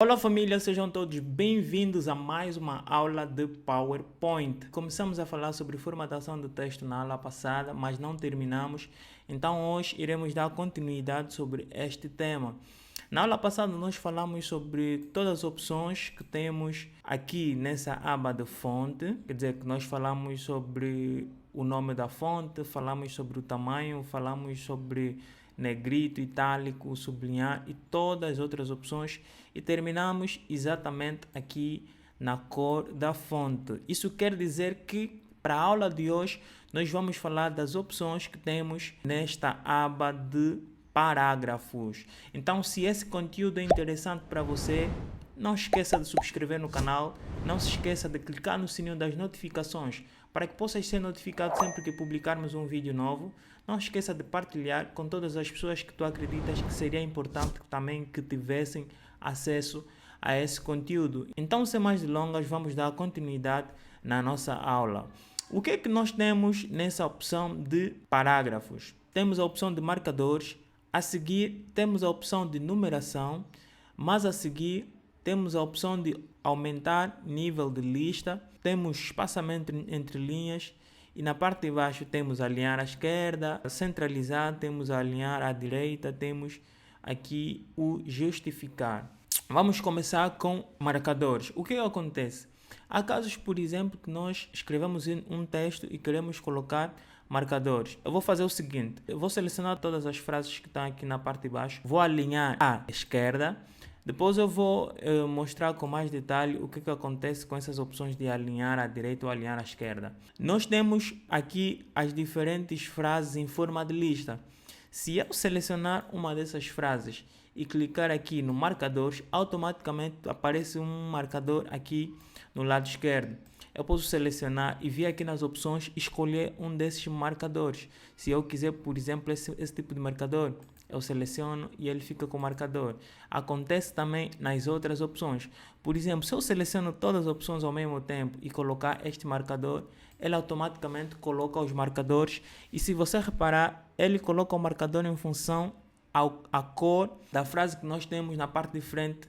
Olá família, sejam todos bem-vindos a mais uma aula de PowerPoint. Começamos a falar sobre formatação do texto na aula passada, mas não terminamos, então hoje iremos dar continuidade sobre este tema. Na aula passada nós falamos sobre todas as opções que temos aqui nessa aba de fonte, quer dizer que nós falamos sobre o nome da fonte, falamos sobre o tamanho, falamos sobre negrito, itálico, sublinhar e todas as outras opções e terminamos exatamente aqui na cor da fonte. Isso quer dizer que para a aula de hoje nós vamos falar das opções que temos nesta aba de parágrafos. Então, se esse conteúdo é interessante para você, não esqueça de subscrever no canal, não se esqueça de clicar no sininho das notificações para que possas ser notificado sempre que publicarmos um vídeo novo. Não esqueça de partilhar com todas as pessoas que tu acreditas que seria importante também que tivessem acesso a esse conteúdo. Então, sem mais delongas, vamos dar continuidade na nossa aula. O que é que nós temos nessa opção de parágrafos? Temos a opção de marcadores, a seguir temos a opção de numeração, mas a seguir temos a opção de aumentar nível de lista, temos espaçamento entre linhas e na parte de baixo temos alinhar à esquerda, centralizar, temos alinhar à direita, temos aqui o justificar. Vamos começar com marcadores. O que acontece? Há casos, por exemplo, que nós escrevemos um texto e queremos colocar marcadores. Eu vou fazer o seguinte, eu vou selecionar todas as frases que estão aqui na parte de baixo, vou alinhar à esquerda, depois eu vou mostrar com mais detalhe o que acontece com essas opções de alinhar à direita ou alinhar à esquerda. Nós temos aqui as diferentes frases em forma de lista. Se eu selecionar uma dessas frases e clicar aqui no marcadores, automaticamente aparece um marcador aqui no lado esquerdo. Eu posso selecionar e vir aqui nas opções e escolher um desses marcadores. Se eu quiser, por exemplo, esse tipo de marcador, eu seleciono e ele fica com o marcador. Acontece também nas outras opções. Por exemplo, se eu seleciono todas as opções ao mesmo tempo e colocar este marcador, ele automaticamente coloca os marcadores. E se você reparar, ele coloca o marcador em função à cor da frase que nós temos na parte de frente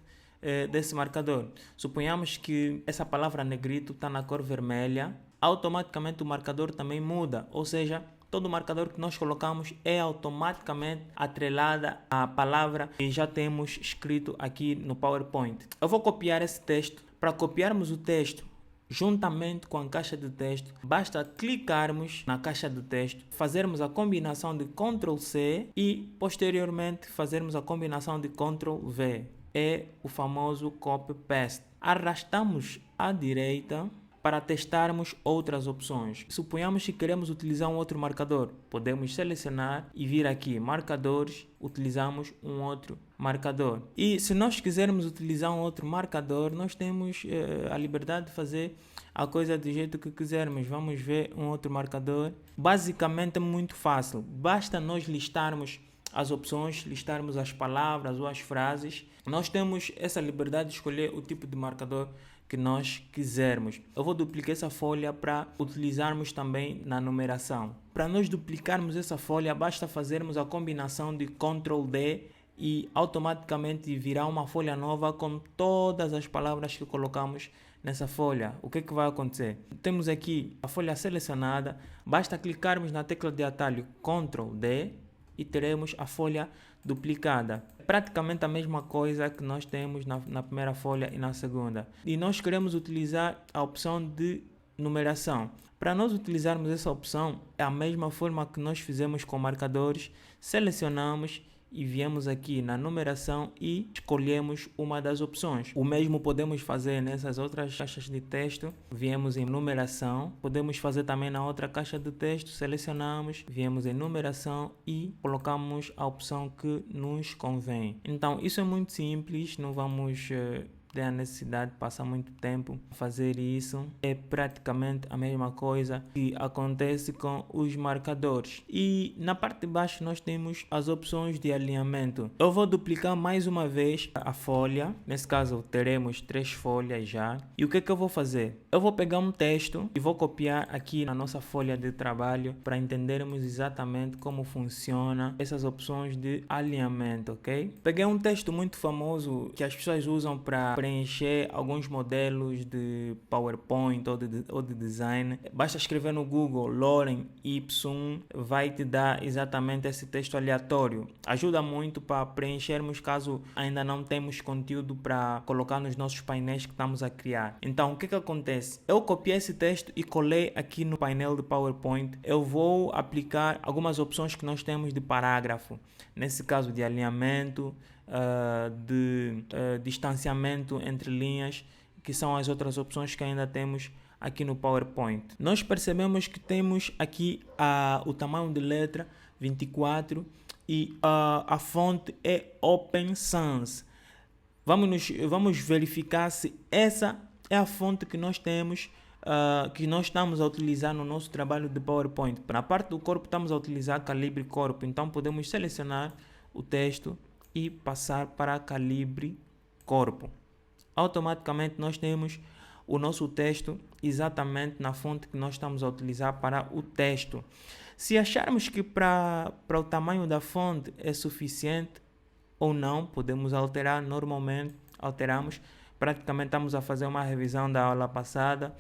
desse marcador. Suponhamos que essa palavra negrito está na cor vermelha, automaticamente o marcador também muda, ou seja, todo marcador que nós colocamos é automaticamente atrelada à palavra que já temos escrito aqui no PowerPoint. Eu vou copiar esse texto. Para copiarmos o texto juntamente com a caixa de texto, basta clicarmos na caixa de texto, fazermos a combinação de Ctrl C e posteriormente fazermos a combinação de Ctrl V. É o famoso copy-paste. Arrastamos à direita para testarmos outras opções. Suponhamos que queremos utilizar um outro marcador. Podemos selecionar e vir aqui, marcadores, utilizamos um outro marcador. E se nós quisermos utilizar um outro marcador, nós temos a liberdade de fazer a coisa do jeito que quisermos. Vamos ver um outro marcador. Basicamente é muito fácil. Basta nós listarmos as opções, listarmos as palavras ou as frases. Nós temos essa liberdade de escolher o tipo de marcador que nós quisermos. Eu vou duplicar essa folha para utilizarmos também na numeração. Para nós duplicarmos essa folha, basta fazermos a combinação de Ctrl D e automaticamente virá uma folha nova com todas as palavras que colocamos nessa folha. O que vai acontecer? Temos aqui a folha selecionada, basta clicarmos na tecla de atalho Ctrl D e teremos a folha duplicada. Praticamente a mesma coisa que nós temos na primeira folha e na segunda. E nós queremos utilizar a opção de numeração. Para nós utilizarmos essa opção, é a mesma forma que nós fizemos com marcadores. Selecionamos e viemos aqui na numeração e escolhemos uma das opções. O mesmo podemos fazer nessas outras caixas de texto. Viemos em numeração. Podemos fazer também na outra caixa de texto. Selecionamos, viemos em numeração e colocamos a opção que nos convém. Então, isso é muito simples. Não vamos tem a necessidade de passar muito tempo a fazer isso. É praticamente a mesma coisa que acontece com os marcadores. E na parte de baixo nós temos as opções de alinhamento. Eu vou duplicar mais uma vez a folha. Nesse caso teremos 3 folhas já. E o que eu vou fazer? Eu vou pegar um texto e vou copiar aqui na nossa folha de trabalho para entendermos exatamente como funciona essas opções de alinhamento, ok? Peguei um texto muito famoso que as pessoas usam para preencher alguns modelos de PowerPoint ou de design. Basta escrever no Google Lorem Ipsum, vai te dar exatamente esse texto aleatório. Ajuda muito para preenchermos caso ainda não temos conteúdo para colocar nos nossos painéis que estamos a criar. Então, o que acontece? Eu copiei esse texto e colei aqui no painel de PowerPoint. Eu vou aplicar algumas opções que nós temos de parágrafo. Nesse caso de alinhamento, de distanciamento entre linhas, que são as outras opções que ainda temos aqui no PowerPoint. Nós percebemos que temos aqui o tamanho de letra 24 e a fonte é Open Sans. Vamos verificar se essa é a fonte que nós temos, que nós estamos a utilizar no nosso trabalho de PowerPoint. Na parte do corpo estamos a utilizar calibre corpo, então podemos selecionar o texto e passar para calibre corpo. Automaticamente nós temos o nosso texto exatamente na fonte que nós estamos a utilizar para o texto. Se acharmos que para o tamanho da fonte é suficiente ou não, podemos alterar. Normalmente alteramos. Praticamente estamos a fazer uma revisão da aula passada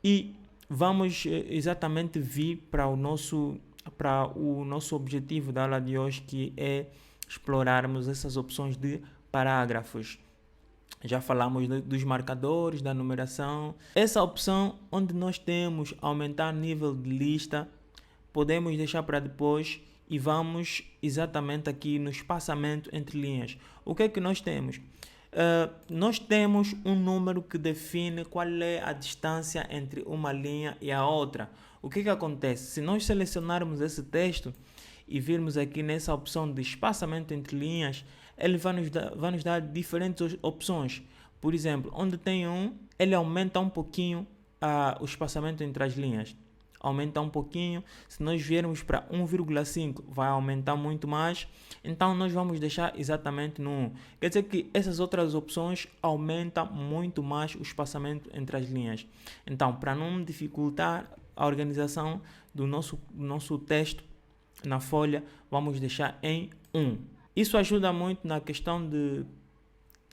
e vamos exatamente vir para o nosso objetivo da aula de hoje, que é explorarmos essas opções de parágrafos. Já falamos dos marcadores, da numeração. Essa opção onde nós temos aumentar nível de lista, podemos deixar para depois e vamos exatamente aqui no espaçamento entre linhas. O que é que nós temos? Nós temos um número que define qual é a distância entre uma linha e a outra. O que acontece? Se nós selecionarmos esse texto e virmos aqui nessa opção de espaçamento entre linhas, ele vai nos dar diferentes opções. Por exemplo, onde tem ele aumenta um pouquinho o espaçamento entre as linhas. Aumenta um pouquinho. Se nós viermos para 1,5, vai aumentar muito mais. Então, nós vamos deixar exatamente no 1. Quer dizer que essas outras opções aumentam muito mais o espaçamento entre as linhas. Então, para não dificultar a organização do nosso texto na folha, vamos deixar em 1. Isso ajuda muito na questão de,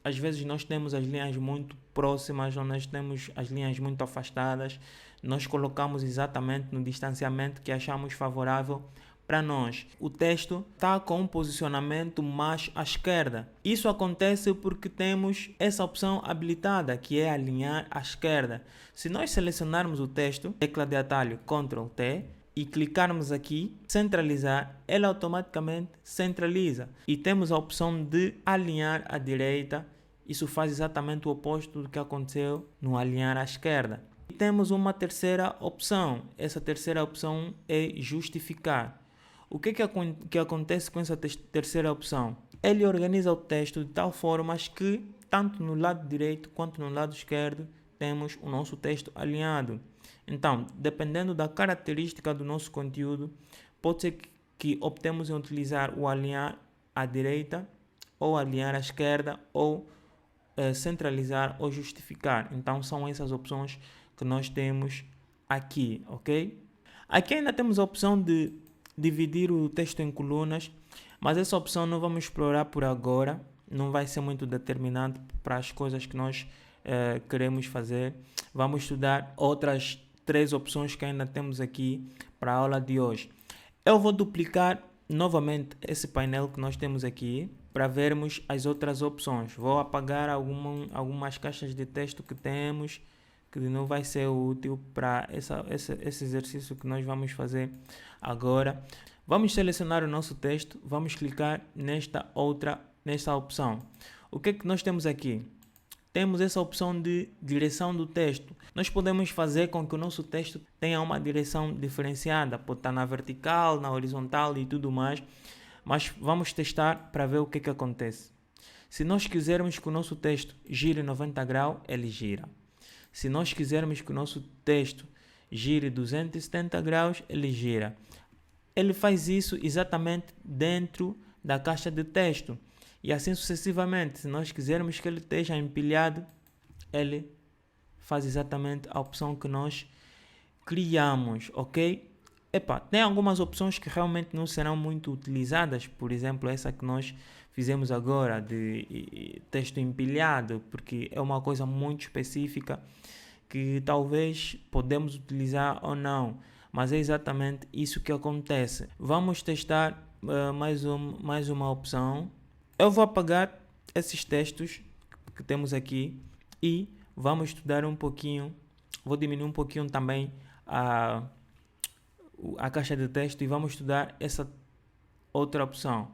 às vezes nós temos as linhas muito próximas ou nós temos as linhas muito afastadas. Nós colocamos exatamente no distanciamento que achamos favorável para nós. O texto está com um posicionamento mais à esquerda. Isso acontece porque temos essa opção habilitada, que é alinhar à esquerda. Se nós selecionarmos o texto, tecla de atalho Ctrl T, e clicarmos aqui, centralizar, ela automaticamente centraliza. E temos a opção de alinhar à direita. Isso faz exatamente o oposto do que aconteceu no alinhar à esquerda. E temos uma terceira opção. Essa terceira opção é justificar. O que acontece com essa terceira opção? Ele organiza o texto de tal forma que, tanto no lado direito quanto no lado esquerdo, temos o nosso texto alinhado. Então, dependendo da característica do nosso conteúdo, pode ser que optemos em utilizar o alinhar à direita, ou alinhar à esquerda, ou centralizar ou justificar. Então, são essas opções que nós temos aqui, ok? Aqui ainda temos a opção de dividir o texto em colunas, mas essa opção não vamos explorar por agora. Não vai ser muito determinante para as coisas que nós queremos fazer. Vamos estudar outras 3 opções que ainda temos aqui para a aula de hoje. Eu vou duplicar novamente esse painel que nós temos aqui para vermos as outras opções. Vou apagar algumas caixas de texto que temos, que não vai ser útil para esse exercício que nós vamos fazer agora. Vamos selecionar o nosso texto, vamos clicar nesta opção. O que é que nós temos aqui? Temos essa opção de direção do texto. Nós podemos fazer com que o nosso texto tenha uma direção diferenciada. Pode estar na vertical, na horizontal e tudo mais. Mas vamos testar para ver o que acontece. Se nós quisermos que o nosso texto gire 90 graus, ele gira. Se nós quisermos que o nosso texto gire 270 graus, ele gira. Ele faz isso exatamente dentro da caixa de texto. E assim sucessivamente. Se nós quisermos que ele esteja empilhado, ele faz exatamente a opção que nós criamos, ok? Tem algumas opções que realmente não serão muito utilizadas. Por exemplo, essa que nós fizemos agora de texto empilhado, porque é uma coisa muito específica que talvez podemos utilizar ou não, mas é exatamente isso que acontece. Vamos testar mais uma opção. Eu vou apagar esses textos que temos aqui e vamos estudar um pouquinho. Vou diminuir um pouquinho também a caixa de texto e vamos estudar essa outra opção,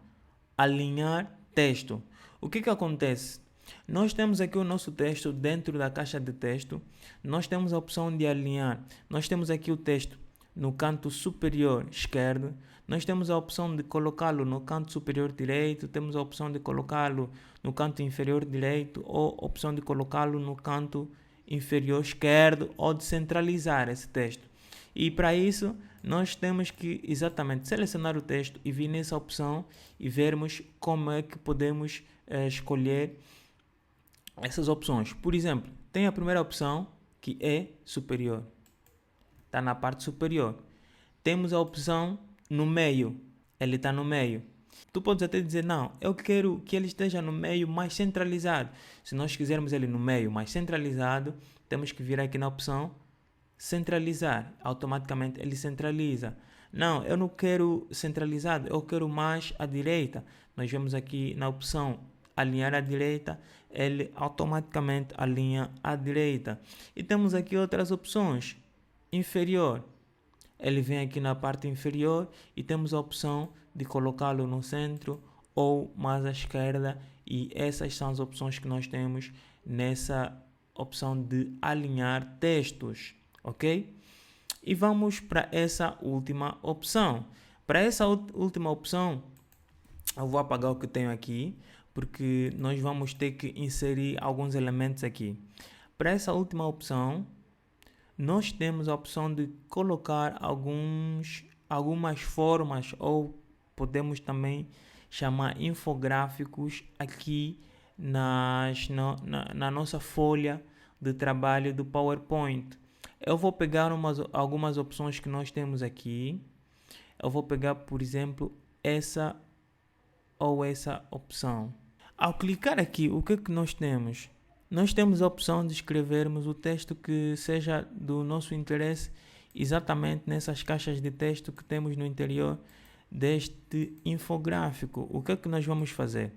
alinhar texto. O que acontece? Nós temos aqui o nosso texto dentro da caixa de texto. Nós temos a opção de alinhar. Nós temos aqui o texto no canto superior esquerdo. Nós temos a opção de colocá-lo no canto superior direito. Temos a opção de colocá-lo no canto inferior direito ou a opção de colocá-lo no canto inferior esquerdo ou de centralizar esse texto. E para isso, nós temos que exatamente selecionar o texto e vir nessa opção e vermos como é que podemos escolher essas opções. Por exemplo, tem a primeira opção que é superior. Está na parte superior. Temos a opção no meio. Ele está no meio. Tu podes até dizer, não, eu quero que ele esteja no meio mais centralizado. Se nós quisermos ele no meio mais centralizado, temos que vir aqui na opção centralizar. Automaticamente ele centraliza. Não, eu não quero centralizado, eu quero mais à direita. Nós vemos aqui na opção alinhar à direita, ele automaticamente alinha à direita. E temos aqui outras opções. Inferior. Ele vem aqui na parte inferior e temos a opção de colocá-lo no centro ou mais à esquerda. E essas são as opções que nós temos nessa opção de alinhar textos. Ok? E vamos para essa última opção. Para essa última opção, eu vou apagar o que tenho aqui, porque nós vamos ter que inserir alguns elementos aqui. Para essa última opção, nós temos a opção de colocar algumas formas, ou podemos também chamar infográficos aqui na nossa folha de trabalho do PowerPoint. Eu vou pegar algumas opções que nós temos aqui. Eu vou pegar, por exemplo, essa ou essa opção. Ao clicar aqui, o que é que nós temos? Nós temos a opção de escrevermos o texto que seja do nosso interesse exatamente nessas caixas de texto que temos no interior deste infográfico. O que é que nós vamos fazer?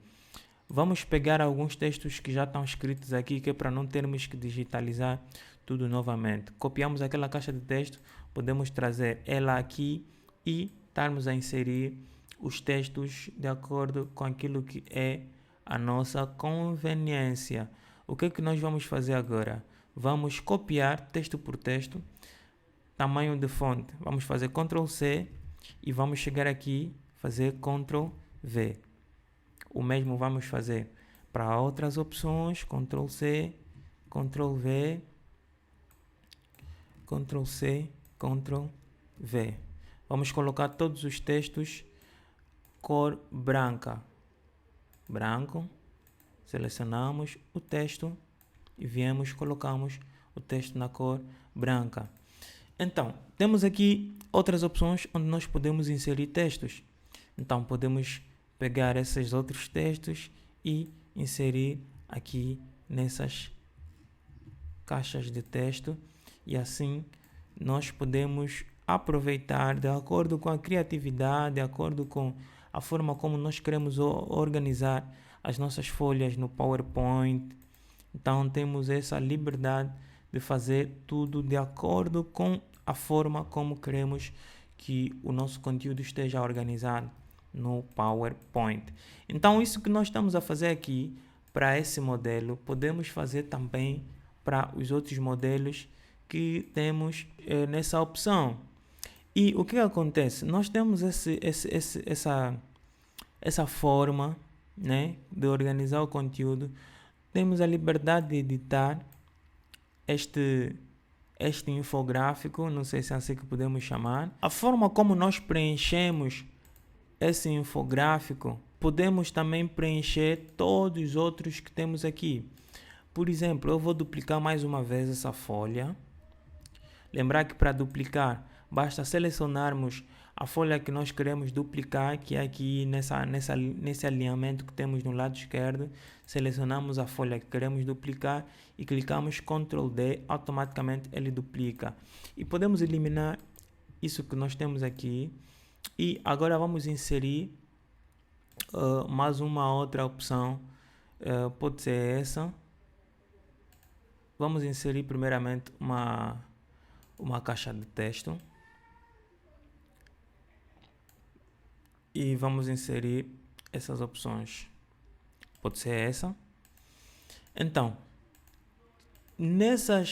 Vamos pegar alguns textos que já estão escritos aqui, que é para não termos que digitalizar tudo novamente. Copiamos aquela caixa de texto, podemos trazer ela aqui e estarmos a inserir os textos de acordo com aquilo que é a nossa conveniência. O que é que nós vamos fazer agora? Vamos copiar texto por texto, tamanho de fonte. Vamos fazer Ctrl C e vamos chegar aqui, fazer Ctrl V. O mesmo vamos fazer para outras opções, Ctrl C, Ctrl V, Ctrl C, Ctrl V. Vamos colocar todos os textos cor branca. Branco. Selecionamos o texto e viemos, colocamos o texto na cor branca. Então, temos aqui outras opções onde nós podemos inserir textos. Então, podemos pegar esses outros textos e inserir aqui nessas caixas de texto e assim nós podemos aproveitar de acordo com a criatividade, de acordo com a forma como nós queremos organizar as nossas folhas no PowerPoint. Então temos essa liberdade de fazer tudo de acordo com a forma como queremos que o nosso conteúdo esteja organizado no PowerPoint. Então isso que nós estamos a fazer aqui para esse modelo, podemos fazer também para os outros modelos que temos nessa opção. E o que acontece? Nós temos essa forma né, de organizar o conteúdo, temos a liberdade de editar este infográfico, não sei se é assim que podemos chamar. A forma como nós preenchemos esse infográfico, podemos também preencher todos os outros que temos aqui. Por exemplo, eu vou duplicar mais uma vez essa folha. Lembrar que para duplicar, basta selecionarmos a folha que nós queremos duplicar, que é aqui nesse alinhamento que temos no lado esquerdo. Selecionamos a folha que queremos duplicar e clicamos Ctrl D, automaticamente ele duplica. E podemos eliminar isso que nós temos aqui. E agora vamos inserir mais uma outra opção, pode ser essa. Vamos inserir primeiramente uma caixa de texto e vamos inserir essas opções, pode ser essa. Então, nessa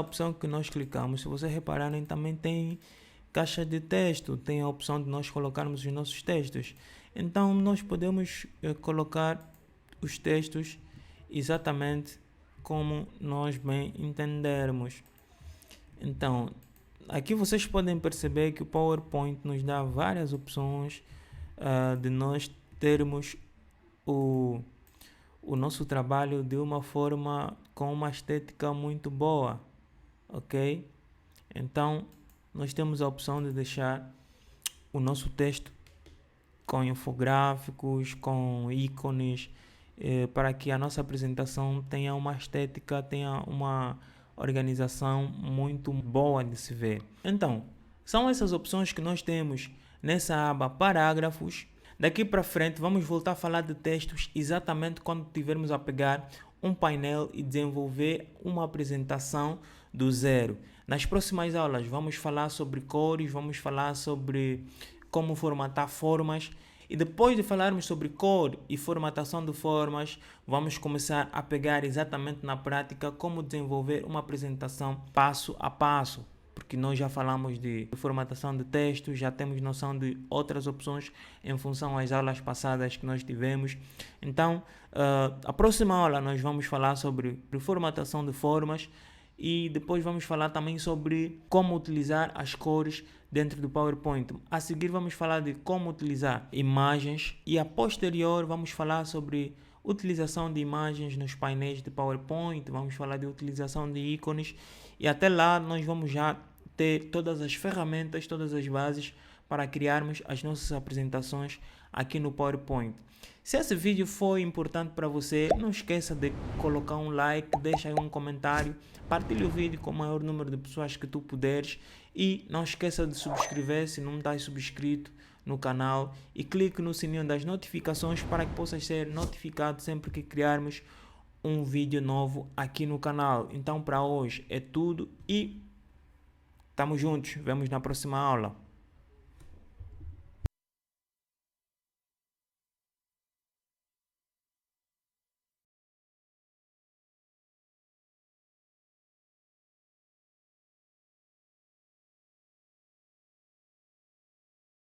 opção que nós clicamos, se vocês repararem, também tem caixa de texto, tem a opção de nós colocarmos os nossos textos. Então nós podemos colocar os textos exatamente como nós bem entendermos. Então, aqui vocês podem perceber que o PowerPoint nos dá várias opções de nós termos o nosso trabalho de uma forma com uma estética muito boa, ok? Então, nós temos a opção de deixar o nosso texto com infográficos, com ícones, para que a nossa apresentação tenha uma estética, tenha uma organização muito boa de se ver. Então, são essas opções que nós temos nessa aba parágrafos. Daqui para frente vamos voltar a falar de textos exatamente quando tivermos a pegar um painel e desenvolver uma apresentação do zero. Nas próximas aulas vamos falar sobre cores, vamos falar sobre como formatar formas. E depois de falarmos sobre cor e formatação de formas, vamos começar a pegar exatamente na prática como desenvolver uma apresentação passo a passo. Porque nós já falamos de formatação de texto, já temos noção de outras opções em função às aulas passadas que nós tivemos. Então, a próxima aula nós vamos falar sobre formatação de formas e depois vamos falar também sobre como utilizar as cores dentro do PowerPoint. A seguir vamos falar de como utilizar imagens e a posterior vamos falar sobre utilização de imagens nos painéis de PowerPoint, vamos falar de utilização de ícones e até lá nós vamos já ter todas as ferramentas, todas as bases para criarmos as nossas apresentações aqui no PowerPoint. Se esse vídeo foi importante para você, não esqueça de colocar um like, deixa aí um comentário, partilhe o vídeo com o maior número de pessoas que tu puderes e não esqueça de subscrever se não estás subscrito no canal e clique no sininho das notificações para que possas ser notificado sempre que criarmos um vídeo novo aqui no canal. Então para hoje é tudo e estamos juntos, vemos na próxima aula.